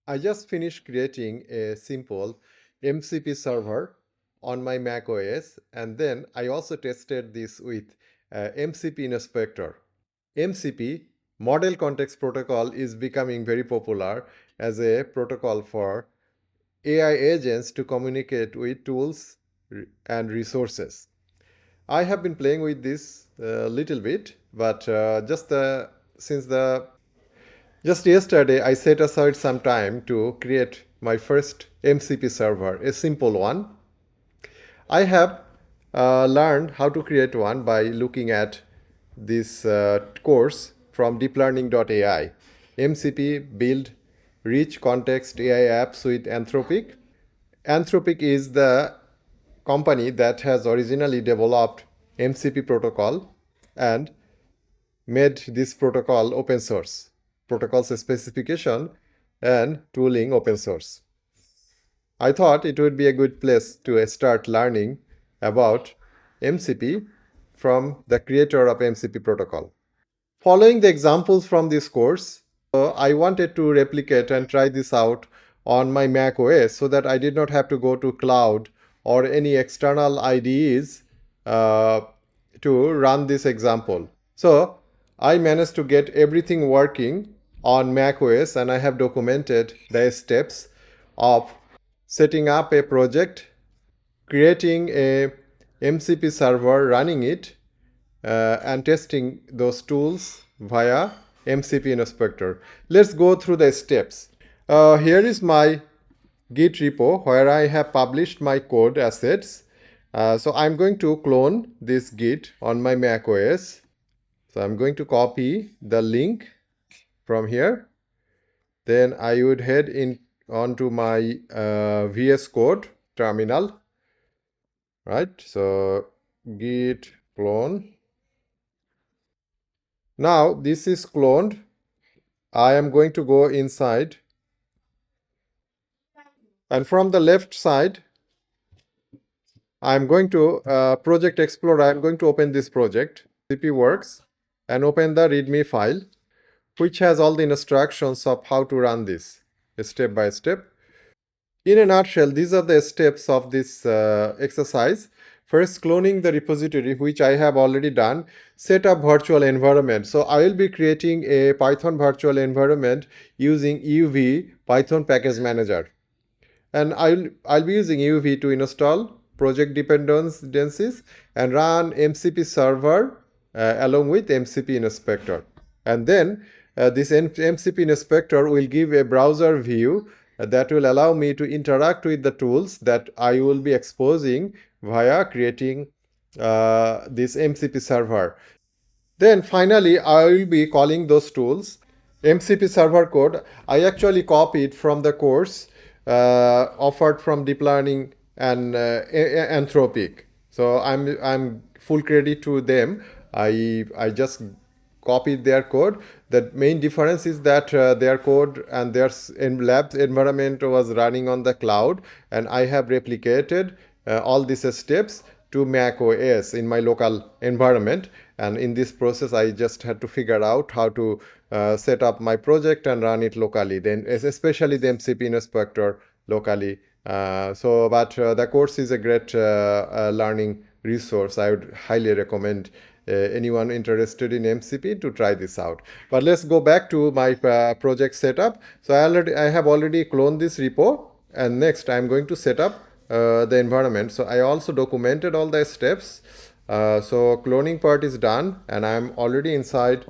I just finished creating a simple MCP server on my macOS, and then I also tested this with MCP Inspector. MCP, Model Context Protocol, is becoming very popular as a protocol for AI agents to communicate with tools and resources. I have been playing with this a little bit, but since the just yesterday, I set aside some time to create my first MCP server, a simple one. I have learned how to create one by looking at this course from DeepLearning.AI. MCP Build Rich Context AI Apps with Anthropic. Anthropic is the company that has originally developed MCP protocol and made this protocol open source. Protocol's specification and tooling open source. I thought it would be a good place to start learning about MCP from the creator of MCP protocol. Following the examples from this course, I wanted to replicate and try this out on my Mac OS so that I did not have to go to cloud or any external IDEs to run this example. So I managed to get everything working on Mac OS, and I have documented the steps of setting up a project, creating a MCP server, running it, and testing those tools via MCP Inspector. Let's go through the steps. Here is my Git repo where I have published my code assets. So I'm going to clone this Git on my Mac OS. So I'm going to copy the link from here. Then I would head in onto my VS Code terminal. Right, so git clone. Now this is cloned. I am going to go inside, and from the left side I'm going to Project Explorer. I'm going to open this project, cpworks, and open the readme file, which has all the instructions of how to run this step by step. In a nutshell, these are the steps of this exercise. First, cloning the repository, which I have already done. Set up virtual environment. So I will be creating a Python virtual environment using UV Python Package Manager. And I'll be using UV to install project dependencies and run MCP server along with MCP Inspector. And then this MCP Inspector will give a browser view that will allow me to interact with the tools that I will be exposing via creating this MCP server. Then finally, I will be calling those tools. MCP server code, I actually copied from the course offered from DeepLearning and Anthropic. So I'm full credit to them. I just copied their code. The main difference is that their code and their lab environment was running on the cloud, and I have replicated all these steps to Mac OS in my local environment. And in this process, I just had to figure out how to set up my project and run it locally, then especially the MCP Inspector locally. But the course is a great learning resource. I would highly recommend anyone interested in MCP to try this out. But let's go back to my project setup. So I have already cloned this repo, and next I'm going to set up the environment. So I also documented all the steps. So cloning part is done, and I'm already inside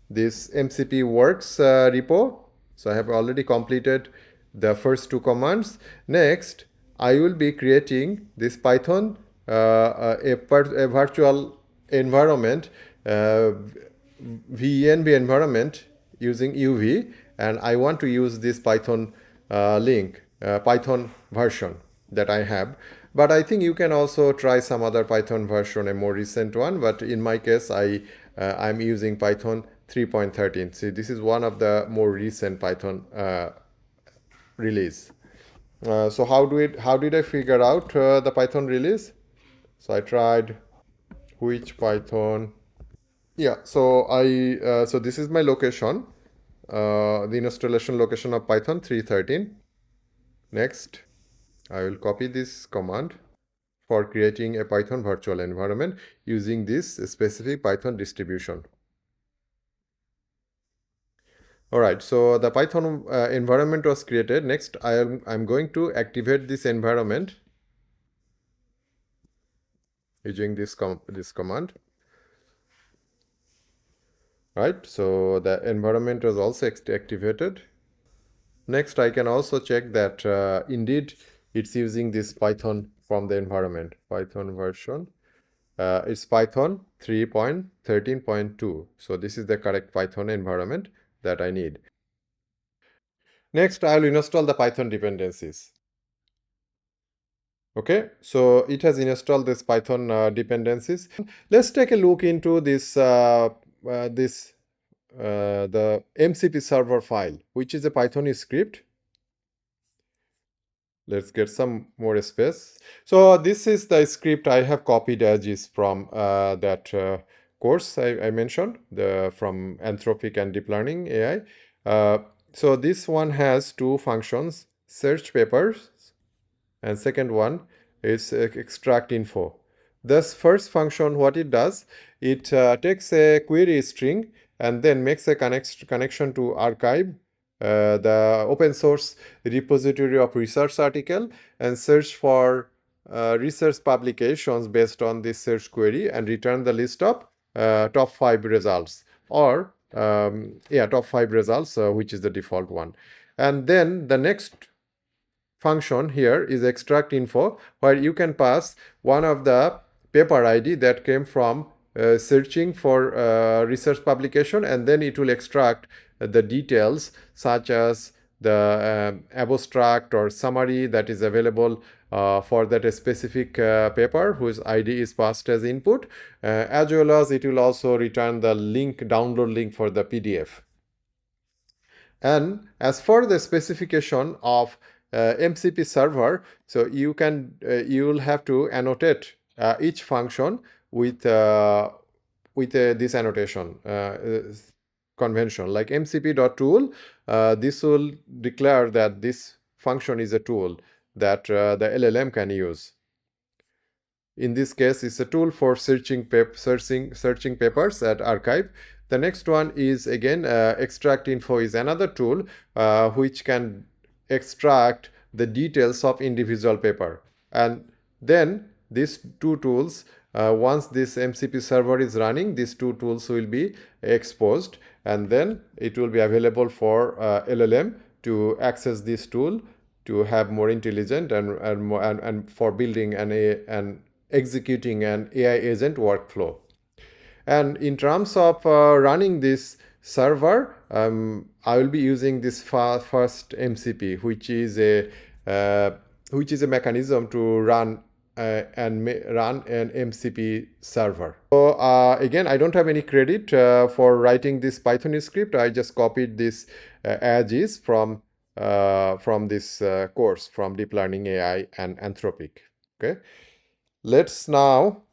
this MCP works repo. So I have already completed the first two commands. Next, I will be creating this Python a virtual environment, VENV environment using UV, and I want to use this Python Python version that I have. But I think you can also try some other Python version, a more recent one. But in my case, I'm using Python 3.13. See, this is one of the more recent Python release. So how did I figure out the Python release? So I tried which Python. Yeah, so so this is my location. the installation location of Python 3.13. Next, I will copy this command for creating a Python virtual environment using this specific Python distribution. All right, so the Python environment was created. Next, I'm going to activate this environment using this command. Right, so the environment was also activated. Next, I can also check that indeed it's using this Python from the environment. Python version. It's Python 3.13.2. So this is the correct Python environment that I need. Next, I'll install the Python dependencies. Okay, so it has installed this Python dependencies. Let's take a look into this the MCP server file, which is a Python script. Let's get some more space. So this is the script I have copied as is from that course I mentioned, from Anthropic and DeepLearning.AI. So this one has two functions, search papers, and second one is extract info. This first function, what it does, it takes a query string and then makes a connection to arXiv, the open source repository of research article, and search for research publications based on this search query and return the list of top 5 results, or top 5 results, which is the default one. And then the next function here is extract info, where you can pass one of the paper ID that came from searching for research publication, and then it will extract the details such as the abstract or summary that is available for that specific paper whose ID is passed as input, as well as it will also return the link, download link for the PDF. And as for the specification of MCP server, so you will have to annotate each function with this annotation convention, like mcp.tool. This will declare that this function is a tool that the LLM can use. In this case, it's a tool for searching papers at arXiv. The next one is again extract info is another tool which can extract the details of individual paper. And then these two tools, once this MCP server is running, these two tools will be exposed, and then it will be available for LLM to access this tool to have more intelligent and for building an executing an AI agent workflow. And in terms of running this server, I will be using this first MCP, which is a mechanism to run an MCP server. So again, I don't have any credit for writing this Python script. I just copied this as is from this course from DeepLearning.AI and Anthropic. Okay, let's now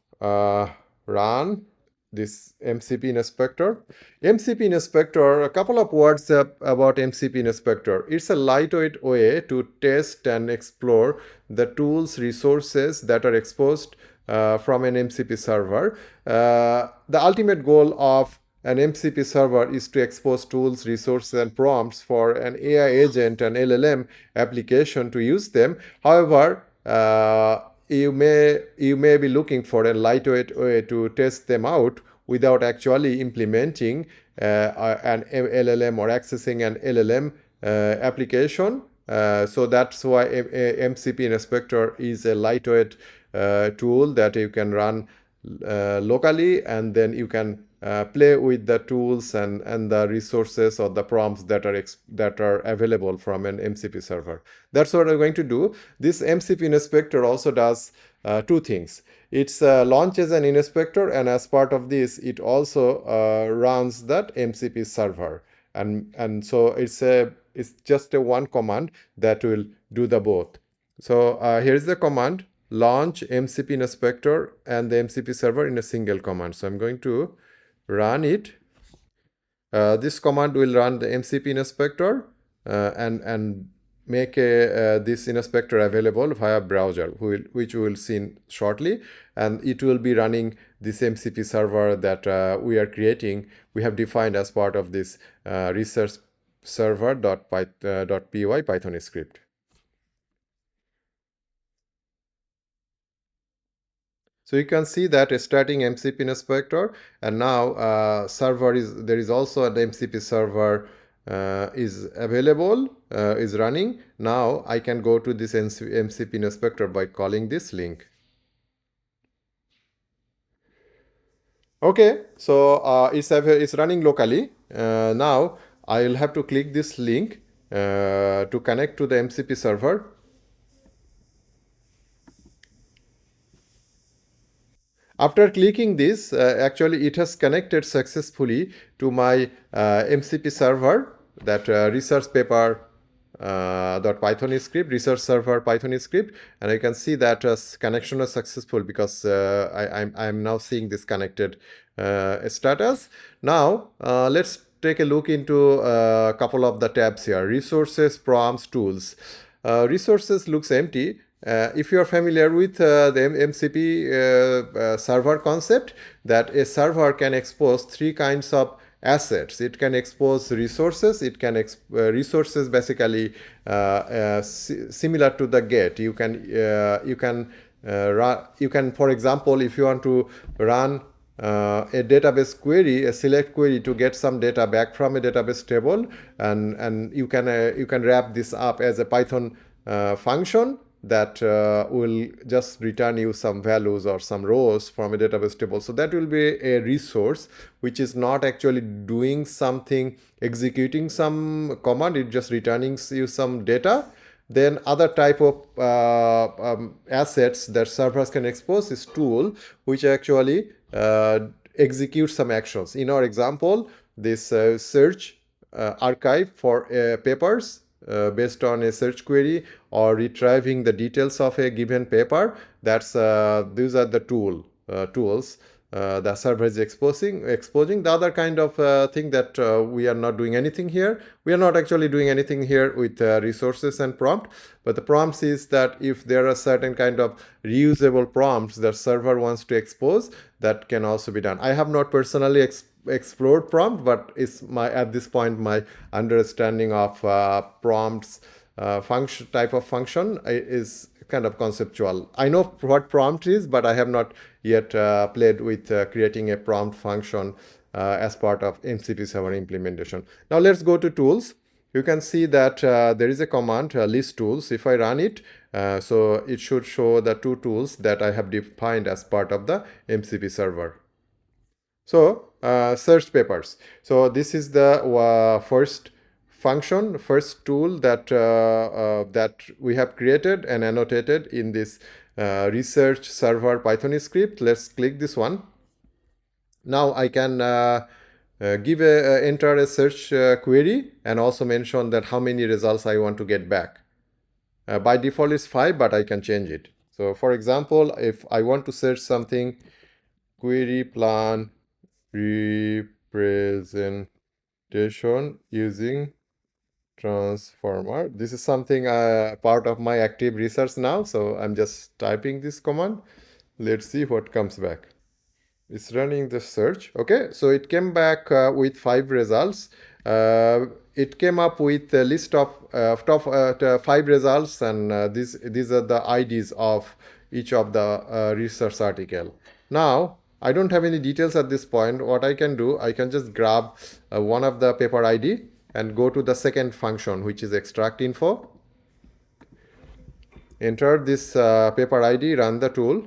run this MCP Inspector. MCP Inspector, a couple of words about MCP Inspector. It's a lightweight way to test and explore the tools, resources that are exposed from an MCP server. The ultimate goal of an MCP server is to expose tools, resources, and prompts for an AI agent and LLM application to use them. However, you may be looking for a lightweight way to test them out without actually implementing an LLM or accessing an LLM application. So that's why MCP Inspector is a lightweight tool that you can run locally, and then you can play with the tools and the resources or the prompts that are available from an MCP server. That's what I'm going to do. This MCP Inspector also does two things. It launches an inspector, and as part of this, it also runs that MCP server. And so it's just a one command that will do the both. So here's the command: launch MCP Inspector and the MCP server in a single command. So I'm going to run it. This command will run the MCP inspector and make this inspector available via browser, which we will see shortly, and it will be running this MCP server that we are creating. We have defined as part of this research server.py Python script. So you can see that starting MCP inspector, and now there is also an MCP server is available, is running. Now I can go to this MCP inspector by calling this link. Okay, so it's running locally. Now I will have to click this link to connect to the MCP server. After clicking this, actually it has connected successfully to my MCP server, that research paper .python script, research server Python script, and I can see that connection was successful because I'm now seeing this connected status. Now let's take a look into a couple of the tabs here: resources, prompts, tools. Resources looks empty. If you are familiar with the MCP server concept, that a server can expose three kinds of assets. It can expose resources. It can resources basically similar to the get. You can for example, if you want to run a database query, a select query to get some data back from a database table, and you can wrap this up as a Python function that will just return you some values or some rows from a database table. So that will be a resource which is not actually doing something, executing some command, it just returning you some data. Then other type of assets that servers can expose is tool, which actually execute some actions. In our example, this search archive for papers based on a search query, or retrieving the details of a given paper. These are the tools the server is exposing. The other kind of thing that we are not doing anything here. We are not actually doing anything here with resources and prompt, but the prompts is that if there are certain kind of reusable prompts that server wants to expose, that can also be done. I have not personally explored prompt, but it's at this point my understanding of prompts function type of function is kind of conceptual. I know what prompt is, but I have not yet played with creating a prompt function as part of MCP server implementation. Now let's go to tools. You can see that there is a command list tools. If I run it, so it should show the two tools that I have defined as part of the MCP server. So search papers. So this is the first function, first tool that that we have created and annotated in this research server Python script. Let's click this one. Now I can enter a search query and also mention that how many results I want to get back. By default it's 5, but I can change it. So for example, if I want to search something, query plan representation using transformer. This is something part of my active research now, so I'm just typing this command. Let's see what comes back. It's running the search. Okay, so it came back with 5 results. It came up with a list of top 5 results, and these are the IDs of each of the research article. Now I don't have any details at this point. What I can do, I can just grab one of the paper ID and go to the second function, which is extract info. Enter this paper ID, run the tool,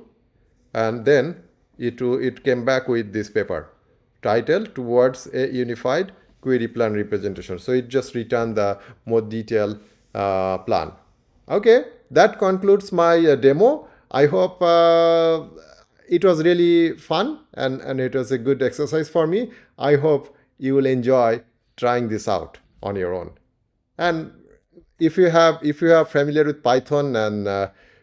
and then it came back with this paper title towards a unified query plan representation. So it just returned the more detailed plan. Okay, that concludes my demo. I hope it was really fun and it was a good exercise for me. I hope you will enjoy trying this out on your own. And if you are familiar with Python and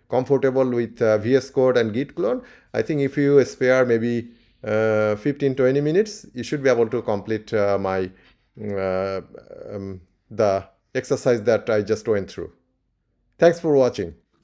comfortable with VS Code and Git clone, I think if you spare maybe 15-20 minutes, you should be able to complete my uh, the exercise that I just went through. Thanks for watching.